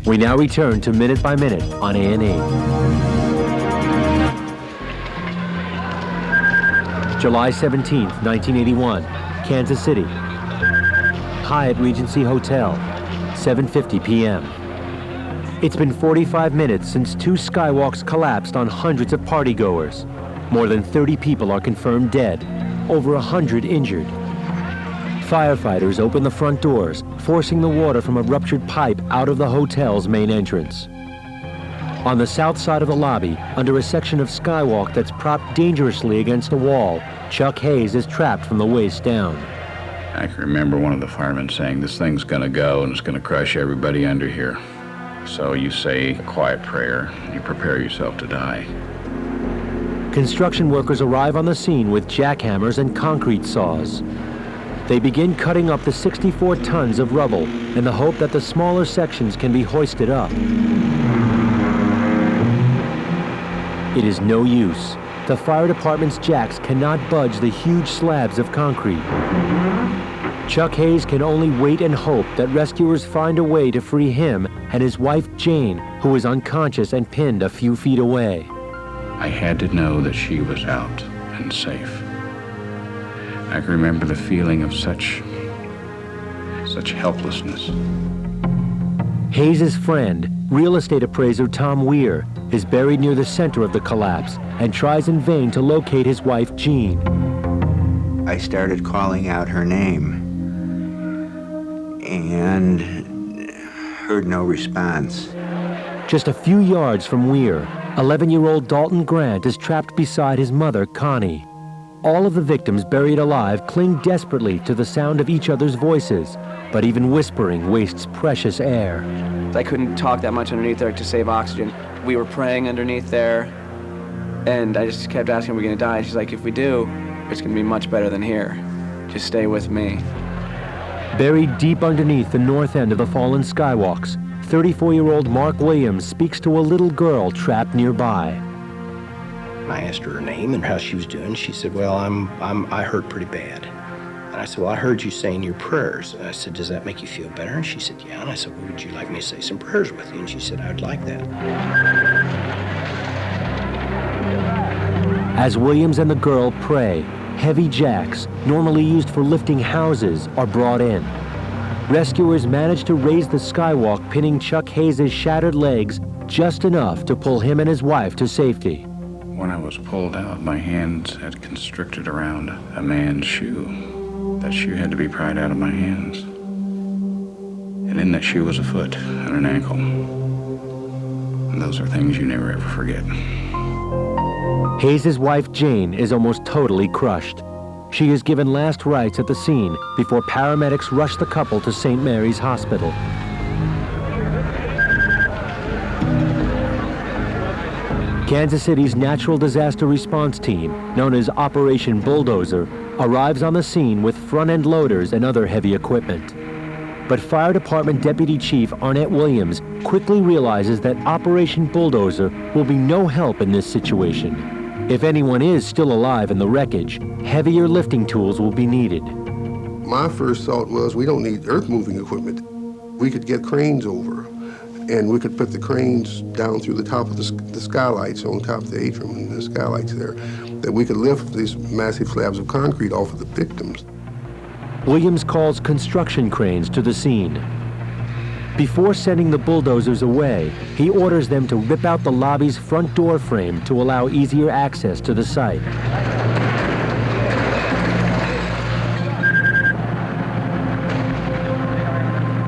We now return to Minute by Minute on A&E. July 17th, 1981, Kansas City. Hyatt Regency Hotel, 7:50 p.m. It's been 45 minutes since 2 skywalks collapsed on hundreds of partygoers. More than 30 people are confirmed dead, over 100 injured. Firefighters open the front doors, forcing the water from a ruptured pipe out of the hotel's main entrance. On the south side of the lobby, under a section of skywalk that's propped dangerously against a wall, Chuck Hayes is trapped from the waist down. I can remember one of the firemen saying, "This thing's gonna go and it's gonna crush everybody under here." So you say a quiet prayer and you prepare yourself to die. Construction workers arrive on the scene with jackhammers and concrete saws. They begin cutting up the 64 tons of rubble in the hope that the smaller sections can be hoisted up. It is no use. The fire department's jacks cannot budge the huge slabs of concrete. Chuck Hayes can only wait and hope that rescuers find a way to free him and his wife Jane, who is unconscious and pinned a few feet away. I had to know that she was out and safe. I can remember the feeling of such helplessness. Hayes' friend, real estate appraiser Tom Weir, is buried near the center of the collapse and tries in vain to locate his wife Jean. I started calling out her name and heard no response. Just a few yards from Weir, 11-year-old Dalton Grant is trapped beside his mother, Connie. All of the victims buried alive cling desperately to the sound of each other's voices, but even whispering wastes precious air. I couldn't talk that much underneath there to save oxygen. We were praying underneath there, and I just kept asking, "Are we gonna die?" And she's like, "If we do, it's gonna be much better than here. Just stay with me." Buried deep underneath the north end of the fallen skywalks, 34-year-old Mark Williams speaks to a little girl trapped nearby. I asked her name and how she was doing. She said, "Well, I hurt pretty bad." And I said, "Well, I heard you saying your prayers." And I said, "Does that make you feel better?" And she said, "Yeah." And I said, "Well, would you like me to say some prayers with you?" And she said, "I'd like that." As Williams and the girl pray, heavy jacks, normally used for lifting houses, are brought in. Rescuers manage to raise the skywalk, pinning Chuck Hayes' shattered legs just enough to pull him and his wife to safety. When I was pulled out, my hands had constricted around a man's shoe. That shoe had to be pried out of my hands. And in that shoe was a foot and an ankle. And those are things you never ever forget. Hayes' wife Jane is almost totally crushed. She is given last rites at the scene before paramedics rush the couple to St. Mary's Hospital. Kansas City's Natural Disaster Response Team, known as Operation Bulldozer, arrives on the scene with front-end loaders and other heavy equipment. But Fire Department Deputy Chief Arnett Williams quickly realizes that Operation Bulldozer will be no help in this situation. If anyone is still alive in the wreckage, heavier lifting tools will be needed. My first thought was, we don't need earth-moving equipment. We could get cranes over, and we could put the cranes down through the top of the skylights on top of the atrium and the skylights there, that we could lift these massive slabs of concrete off of the victims. Williams calls construction cranes to the scene. Before sending the bulldozers away, he orders them to rip out the lobby's front door frame to allow easier access to the site.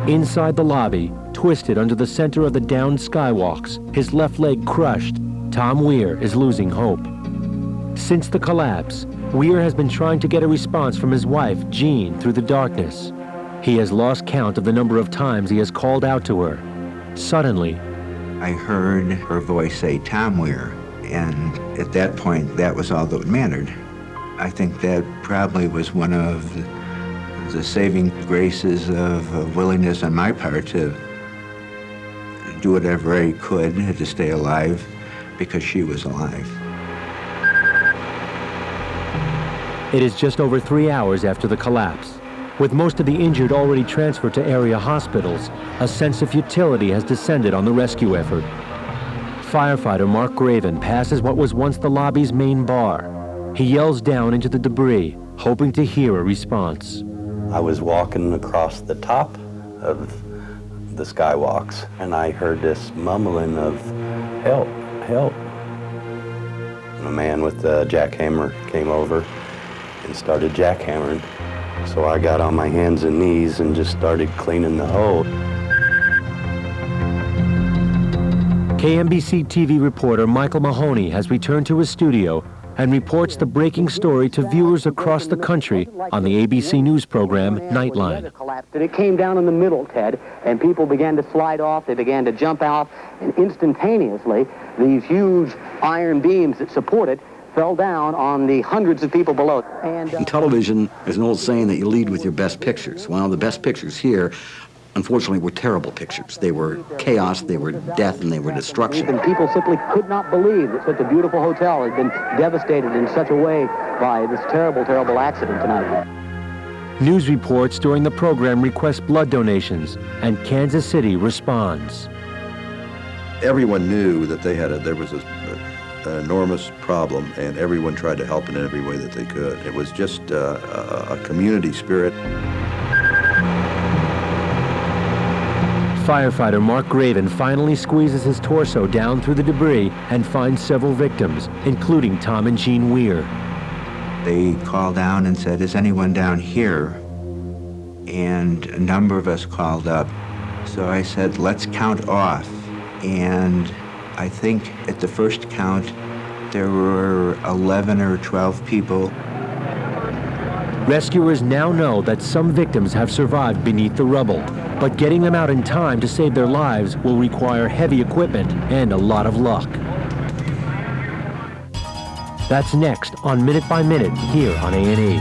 Inside the lobby, twisted under the center of the downed skywalks, his left leg crushed, Tom Weir is losing hope. Since the collapse, Weir has been trying to get a response from his wife, Jean, through the darkness. He has lost count of the number of times he has called out to her. Suddenly, I heard her voice say, "Tom Weir," and at that point, that was all that mattered. I think that probably was one of the saving graces of willingness on my part to do whatever I could to stay alive, because she was alive. it is just over 3 hours after the collapse. With most of the injured already transferred to area hospitals, a sense of futility has descended on the rescue effort. Firefighter Mark Graven passes what was once the lobby's main bar. He yells down into the debris, hoping to hear a response. I was walking across the top of the skywalks, and I heard this mumbling of, "Help, help." And a man with a jackhammer came over and started jackhammering. So I got on my hands and knees and just started cleaning the hole. KMBC TV reporter Michael Mahoney has returned to his studio and reports the breaking story to viewers across the country on the ABC News program Nightline. And it came down in the middle, Ted, and people began to slide off, they began to jump out, and instantaneously, these huge iron beams that support it fell down on the hundreds of people below. In television, there's an old saying that you lead with your best pictures. Well, the best pictures here, unfortunately, were terrible pictures. They were chaos, they were death, and they were destruction. And people simply could not believe that such a beautiful hotel had been devastated in such a way by this terrible, terrible accident tonight. News reports during the program request blood donations, and Kansas City responds. Everyone knew that there was an enormous problem, and everyone tried to help in every way that they could. It was just a community spirit. Firefighter Mark Graven finally squeezes his torso down through the debris and finds several victims, including Tom and Jean Weir. They called down and said, "Is anyone down here?" And a number of us called up. So I said, "Let's count off." And I think at the first count, there were 11 or 12 people. Rescuers now know that some victims have survived beneath the rubble, but getting them out in time to save their lives will require heavy equipment and a lot of luck. That's next on Minute by Minute here on A&E.